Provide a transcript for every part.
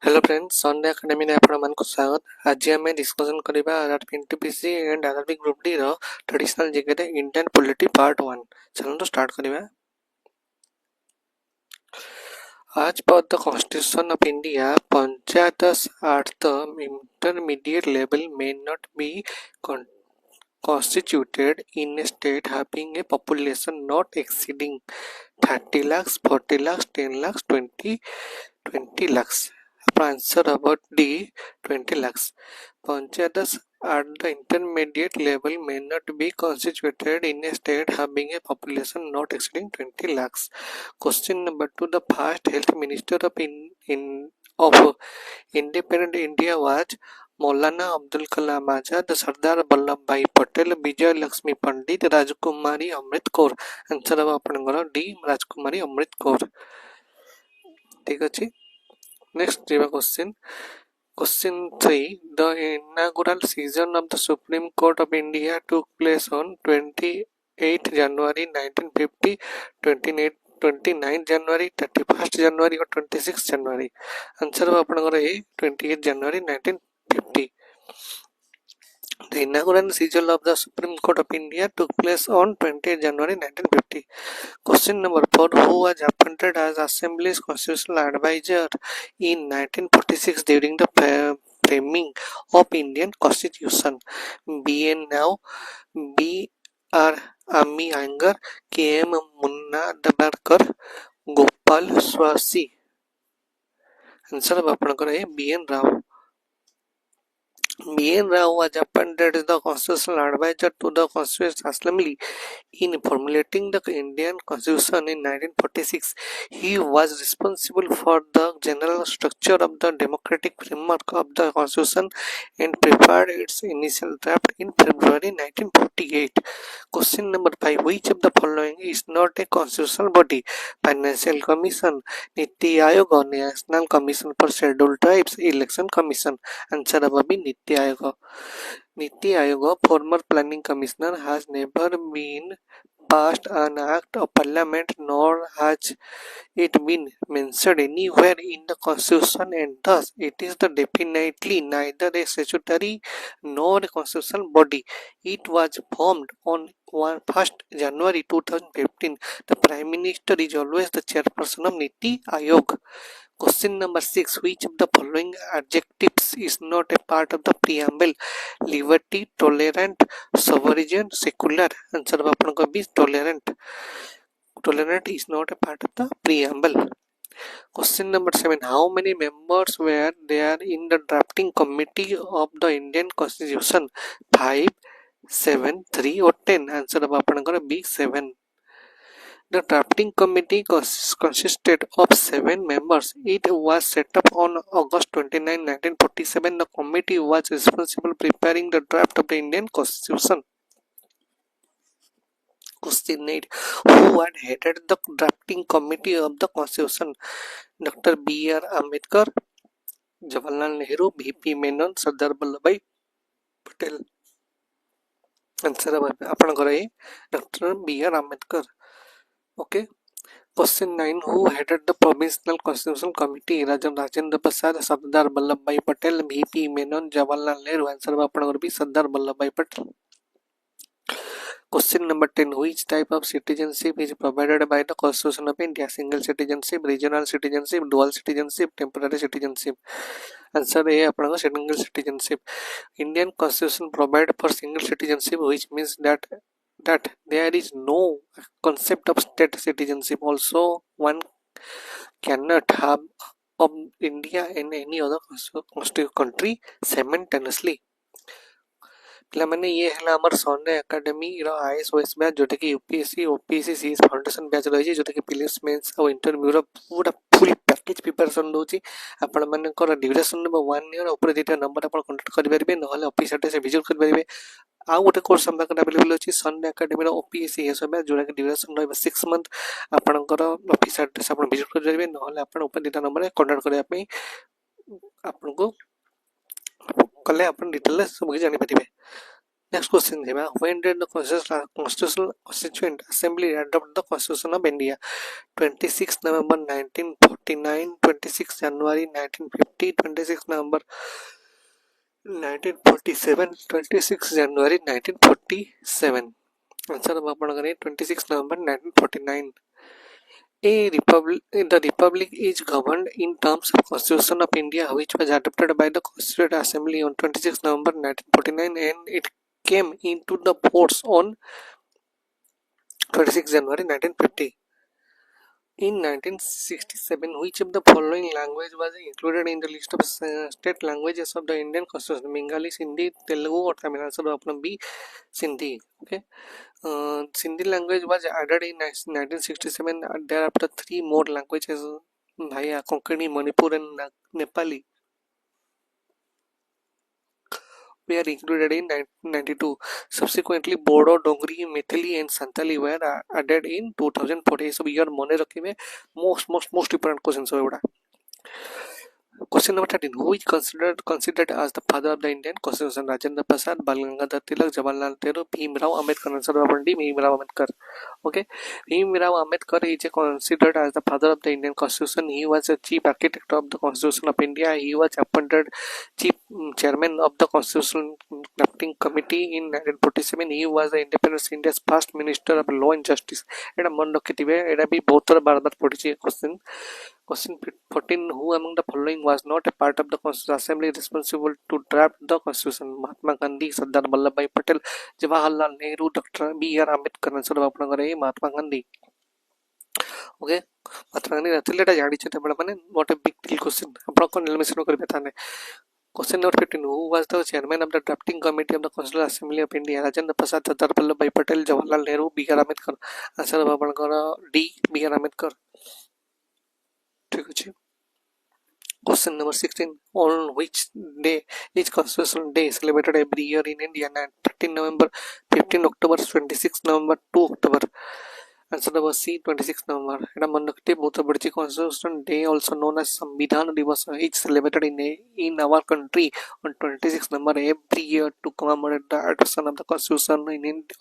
Hello friends, Sunday academy आपको स्वागत। आज आम डिस्कसन करवा NTPC and RRB group D रो traditional GK Indian polity part 1। चलो स्टार्ट करवा। आज पर the constitution of India, panchayat at the intermediate level may not be constituted in a state having a population not exceeding 30 lakhs, 40 lakhs, 10 lakhs, 20 lakhs. Answer about D, 20 lakhs. Panchayats at the intermediate level may not be constituted in a state having a population not exceeding 20 lakhs. Question number 2. The first health minister of independent India was Maulana Abdul Kalam Azad, Sardar Vallabhbhai Patel, Vijay Lakshmi Pandit, Rajkumari Amrit Kaur. Answer अब आपनकर D, Rajkumari Amrit Kaur। ठीक अछि। Next जीवा question. Question 3. The inaugural session of the Supreme Court of India took place on 28 January 1950, 29 January, 31st January or 26 January. Answer अब आपनकर A, 28 January 1950. The inaugural session of the Supreme Court of India took place on 28 January 1950. Question number 4. Who was appointed as Assembly's constitutional advisor in 1946 during the framing of Indian Constitution? B.N. Rao, B.R. Ami Iyengar, K.M. Munna-Dabharkar, Gopal Swasey. Answer of आपनकर है B.N. Rao. B.N. Rao was appointed as the constitutional advisor to the Constitutional Assembly in formulating the Indian Constitution in 1946. He was responsible for the general structure of the democratic framework of the Constitution and prepared its initial draft in February 1948. Question number 5. Which of the following is not a constitutional body? Financial Commission, Niti Aayog, National Commission for Scheduled Tribes, Election Commission. Answer above be Niti Aayog. Niti Aayog, former planning commissioner, has never been passed an act of parliament nor has it been mentioned anywhere in the constitution, and thus it is definitely neither a statutory nor a constitutional body. It was formed on 1st January 2015. The Prime Minister is always the chairperson of Niti Aayog. Question number 6. Which of the following adjectives is not a part of the preamble? Liberty, tolerant, sovereign, secular. Answer of आपन B, tolerant. Tolerant is not a part of the preamble. Question number 7. How many members were there in the drafting committee of the Indian Constitution? 5, 7, 3 or 10. Answer of आपन B, 7. The drafting committee consisted of 7 members. It was set up on August 29, 1947. The committee was responsible for preparing the draft of the Indian Constitution. Question 8. Who had headed the drafting committee of the Constitution? Dr. B.R. Ambedkar, Jawaharlal Nehru, V.P. Menon, Sardar Vallabhbhai Patel. Answer आपनकर है Dr. B.R. Ambedkar. Okay. Question 9. Who headed the Provisional Constitutional Committee? Rajendra Prasad, Sardar Vallabhbhai Patel, V.P. Menon, Jawaharlal Nehru. Answer आपनकर भी Sardar Vallabhbhai Patel. Question number 10. Which type of citizenship is provided by the Constitution of India? Single citizenship, regional citizenship, dual citizenship, temporary citizenship. Answer A आपनकर single citizenship. Indian Constitution provide for single citizenship, which means that there is no concept of state citizenship. Also, one cannot have of India and any other country simultaneously. ପିଲାମାନେ ଇଏ ହେଲା ଆମର Sunday ଏକାଡେମୀର IAS OAS batch, ଯେଉଁଟାକି UPSC OPSC CS foundation batch ରହିଛି, ଯେଉଁଟାକି prelims mens ଆଉ ଇଣ୍ଟରଭ୍ୟୁର ପୁରା ଫୁଲ୍ ପ୍ୟାକେଜ୍ ପ୍ରିପାରେସନ୍ ଦେଉଛି। ଆପଣମାନଙ୍କର ଡ୍ୟୁରେସନ୍ ନେବ 1 ଇୟର୍। ଉପରେ ଦୁଇଟା ନମ୍ବର ଆପଣ କଣ୍ଟାକ୍ଟ କରିପାରିବେ, ନହେଲେ ଅଫିସ୍ ଆଡ୍ରେସ୍ ଭିଜିଟ୍ କରିପାରିବେ। ଆଉ ଗୋଟେ କୋର୍ସ ଆମ ପାଖରେ ଆଭେଲେବଲ୍ ଅଛି ସଣ୍ଡେ ଏକାଡେମୀର ଓପିଏସ୍ସି ଏସ୍ ବ୍ୟାଚ୍, ଯେଉଁଟାକି ଡ୍ୟୁରେସନ୍ ରହିବ 6 ମନ୍ଥ। ଆପଣଙ୍କର ଅଫିସ୍ ଆଡ୍ରେସ୍ ଆପଣ ଭିଜିଟ୍ କରିପାରିବେ, ନହେଲେ ଆପଣ ଉପରେ ଦୁଇଟା ନମ୍ବରରେ କଣ୍ଟାକ୍ଟ କରିବା ପାଇଁ ଆପଣଙ୍କୁ କଲେ ଆପଣ ଡିଟେଲ୍ରେ ସବୁ କିଛି ଜାଣିପାରିବେ। Next question है when did the Constitutional Constituent Assembly adopt the Constitution of India? 26 November 1949, 26 January 1950, 26 November 1947, 26 January 1947. Answer अब आपण करें 26 November 1949. The republic is governed in terms of Constitution of India, which was adopted by the Constituent Assembly on 26 November 1949, and it came into the force on 26 January 1950. In 1967, which of the following language was included in the list of state languages of the Indian Constitution? Bengali, Sindhi, Telugu, or Tamil? Answer option B, Sindhi. Okay. Sindhi language was added in 1967. Thereafter, three more languages, Bhaya, Konkani, Manipur, and Nepali, were included in 1992. Subsequently, Bodo, Dongri, Maithili, and Santali were added in 2014. So, we are mone rakhe mein most important questions ho eguda. Question number 13. Who is considered as the father of the Indian Constitution? Rajendra Prasad, Bal Gangadhar Tilak, Jawaharlal Nehru, Bhim Rao Ambedkar. Answer Bhim Rao Ambedkar. Okay. Bhim Rao Ambedkar is considered as the father of the Indian Constitution. He was the chief architect of the Constitution of India. He was appointed chief chairman of the Constitutional Drafting Committee in 1947. He was the Independence India's first Minister of Law and Justice. এটা মন রাখিথিবে এটা भी बहुत थोड़ा बार बार पढ़िछे question. Question 14. Who among the following was not a part of the Constitutional Assembly responsible to draft the Constitution? Mahatma Gandhi, Sardar Vallabhbhai Patel, Jawaharlal Nehru, Dr. B.R. Ambedkar. Answer ଆପଣ କରେ Mahatma Gandhi. Okay. Mahatma Gandhi ରାତିଲେ ଏଟା ଜାଣିଛନ୍ତି ଆପଣ ମାନେ what a big deal question. ଆପଣ କଣ elimination କରିବେ ତାନେ. Question number 15. Who was the chairman of the drafting committee of the Constitutional Assembly of India? Rajendra Prasad, Sardar Vallabhbhai Patel, Jawaharlal Nehru, B.R. Ambedkar. Answer ଆପଣଙ୍କର D. B.R. Ambedkar. ठीक ଅଛି. Question number 16. On which day is Constitutional Day celebrated every year in India? 13 November, 15 October, 26 November, 2 October. Answer number C, 26 November. এটা মনে রাখতে বহুত বড় Constitutional Day, also known as Samvidhan Divas, is celebrated in our country on 26 November every year to commemorate the adoption of the Constitution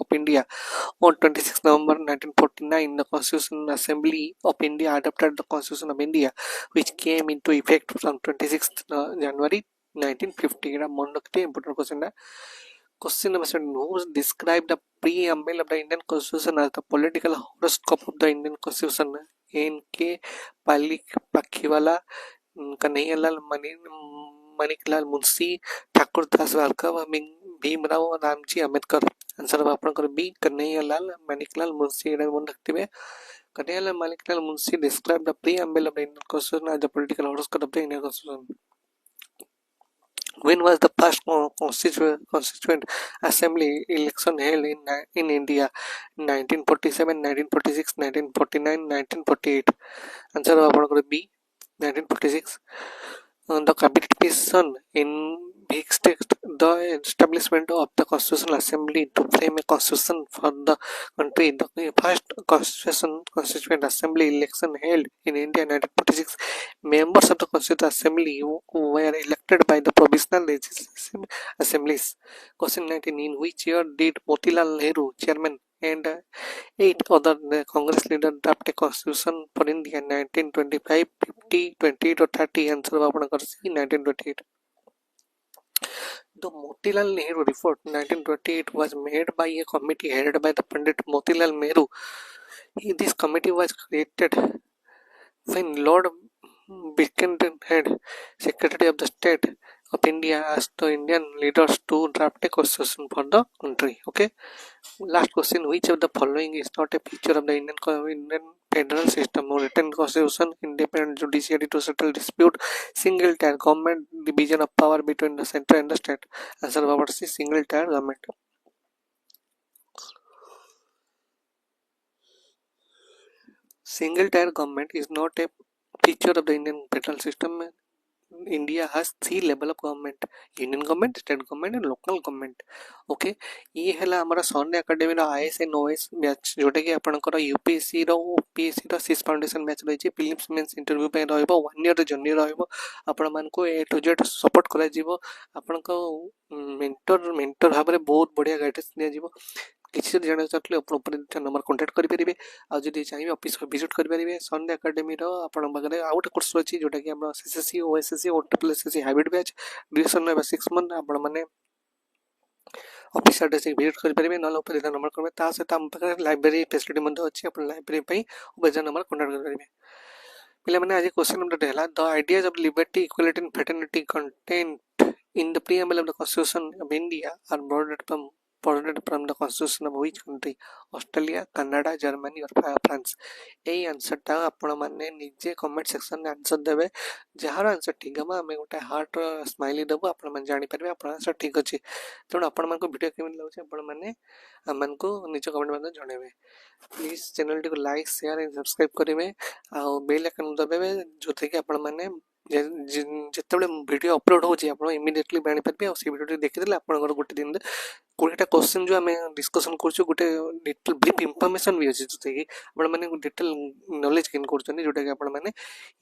of India. On 26 November 1949, the Constitutional Assembly of India adopted the Constitution of India, which came into effect from 26th January 1950. এটা মনে রাখতে important question. Question number 7. Who described the preamble of the Indian Constitution as the political horoscope of the Indian Constitution? N.K. Pakhiwala, Kanhaiyalal Maniklal Munshi, Thakur Das Bhargava, Bhim Rao Ramji Ambedkar. Answer ଆପଣଙ୍କର B. Kanhaiyalal Maniklal Munshi. ଏଇଟା ମନେ ରଖିଥିବେ. Kanhaiyalal Maniklal Munshi described the preamble of the Indian Constitution as the political horoscope of the Indian Constitution. When was the first constituent assembly election held in India? 1947, 1946, 1949, 1948. Answer ଆପଣଙ୍କର B. 1946. The cabinet mission in the establishment of the Constitutional Assembly to frame a constitution for the country. The first Constituent Assembly election held in India in 1946. Members of the Constituent Assembly were elected by the provisional legislative assemblies. Question 19. In which year did Motilal Nehru, chairman, and 8 other Congress leaders draft a constitution for India? 1925, 50, 28 or 30. Answer ଆପଣଙ୍କର C, 1928. The Motilal Nehru report 1928 was made by a committee headed by the Pandit Motilal Nehru. This committee was created when Lord Birkenhead, Secretary of the State of India, asked the Indian leaders to draft a constitution for the country. Okay. Last question. Which of the following is not a feature of the Indian federal system? Written constitution, independent judiciary to settle dispute, single tier government, division of power between the center and the state. Answer about C, single tier government. Single tier government is not a feature of the Indian federal system. India has three level of government: union government, state government and local government. Okay, ये है हमारा Swarna academy IAS and OAS batch जोटा कि आपनकर UPSC रो OPSC रो six foundation batch रही prelims mains interview पे रहइबो 1 ईयर जर्नी रहइबो आपण मान को ए टू जेड सपोर्ट करा जीवो आपनको मेंटर मेंटर भाव में बहुत बढ़िया गाइडेंस दिया जीवो किसी जदि जाना चाहते अपन ऊपर नंबर कांटेक्ट करेंगे आ जब चाहिए ऑफिस विजिट करेंगे सन एकेडमी पाखे आउ गोटे कोर्स अच्छी जोटा कि एसएससी ओएसएससी ओट्रिपल हाइब्रिड बैच ड्यूरेशन 6 मंथ आपण मैंने ऑफिस एड्रेस विजिट करेंगे ना ऊपर नंबर करेंगे सहित आम पाखे लाइब्रेरी फैसिलिटी अच्छी आप लाइब्रेरी ऊपर नंबर कांटेक्ट करेंगे पिलामाने आज क्वेश्चन नंबर है the ideas of liberty equality and fraternity content in the preamble of the Constitution of India are borrowed from the Constitution of which country? Australia, Canada, Germany or France? यही आंसरटा आपण मैंने निजे comment section में answer देवे jar answer ठीक है आम गोटे हार्ट स्माइली देवु आपण मैंने जानीपारे आप आंसर ठीक अच्छे तेणु आपण मान वीडियो केमी लगे आपण मैंने आम को निज कमेंट में जनइबे प्लीज चैनल टी लाइक शेयर एंड सब्सक्राइब करेंगे आ बेल आइकन दबावे जो कि आपण मैंने जिते वीडियो अपलोड होची आप इमिडिएटली जानीपारे आ वीडियो देखीदे आप गोटे दिन 20टा क्वेश्चन जो आम डिस्कसन कर गोटे डिटेल ब्रीफ इनफॉरमेशन भी अच्छे जो कि मैंने डिटेल नॉलेज गेन कर जोटा कि आप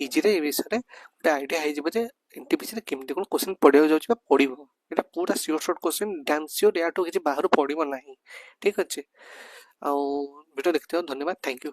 इजी रे विषय गोटे आइडिया हो एनटीपीसी केमती कौन क्वेश्चन पढ़ा जाऊँगा पढ़ो यहाँ पूरा sure shirt question dam sure या किसी बाहर पड़ो ना ठीक अच्छे आउ वीडियो देखते हो धन्यवाद थैंक यू।